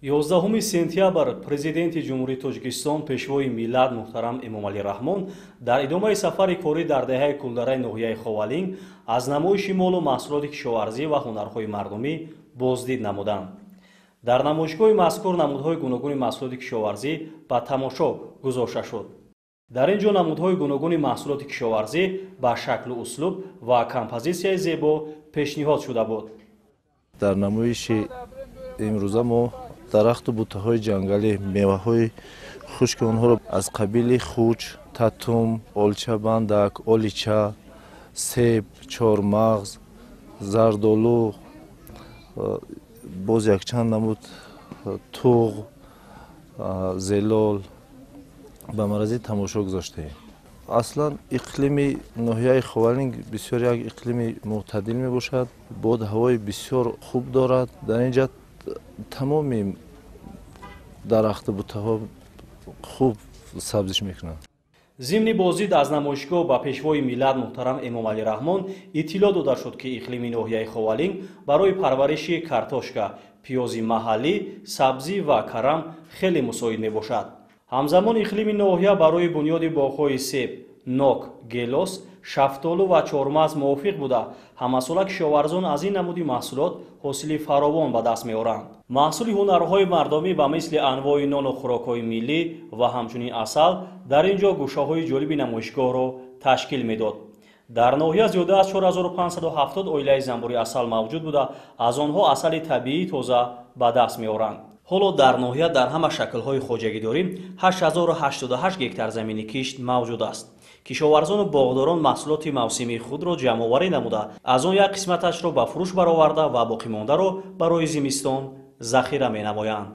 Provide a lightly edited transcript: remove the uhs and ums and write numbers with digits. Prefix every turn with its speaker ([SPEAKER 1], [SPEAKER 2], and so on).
[SPEAKER 1] 11 сентябр президенти ҷумҳурии Тоҷикистон пешвои миллат муҳтарам Эмомалӣ Раҳмон дар идомаи сафари корӣ дар деҳаи кулдараи ноҳияи Ховалинг аз намоиши молу маҳсулоти кишоварзӣ ва ҳунарҳои мардумӣ боздид намуданд. Дар намоишгоҳи мазкур намудҳои гуногуни маҳсулоти кишоварзӣ ба тамошо гузошта шуд. дар ин ҷо намудҳои гуногуни маҳсулоти кишоварзӣ ба шаклу услуб ва композитсияи зебо пешниҳод шуда буд.
[SPEAKER 2] дар намоиши имрӯза мо дарахту бутаҳои ҷангалӣ, меваҳои хушки онҳоро аз қабили хуч, татум, олчабандак, олича, себ, чормағз, зардолу, боз якчанд намуд туғ, зелол ба марази тамошо гузоштаем. аслан иқлими ноҳияи Ховалинг бисёр як иқлими мӯътадил мебошад. Бод ҳавои бисёр хуб дорад. дар ин ҷаҳат тамоми дарахту бутаҳо хуб сабзиш мекунанд.
[SPEAKER 1] зимни боздид аз намоишгоҳ ба пешвои миллат муҳтарам Эмомалӣ Раҳмон иттилоъ дода шуд, ки иқлими ноҳияи Ховалинг барои парвариши картошка, пиёзи маҳаллӣ, сабзӣ ва карам хеле мусоид мебошад. ҳамзамон иқлими ноҳия барои бунёди боғҳои себ, нок, гелос, шафтолу ва чормағз мувофиқ буда, ҳамасола кишоварзон аз ин намуди маҳсулот ҳосили фаровон ба даст меоранд. маҳсули ҳунарҳои мардумӣ ба мисли анвои нону хӯрокҳои миллӣ ва ҳамчунин асал дар ин ҷо гӯшаҳои ҷолиби намоишгоҳро ташкил медод. дар ноҳия зиёда аз 4570 оилаи занбури асал мавҷуд буда, аз онҳо асали табиӣ тоза ба даст меоранд. ҳоло дар ноҳия дар ҳама шаклҳои хоҷагидорӣ 8088 гектар замини кишт мавҷуд аст. кишоварзону боғдорон маҳсулоти мавсимии худро ҷамъоварӣ намуда, аз он як қисматашро ба фурӯш бароварда ва боқимондаро барои зимистон захира менамоянд.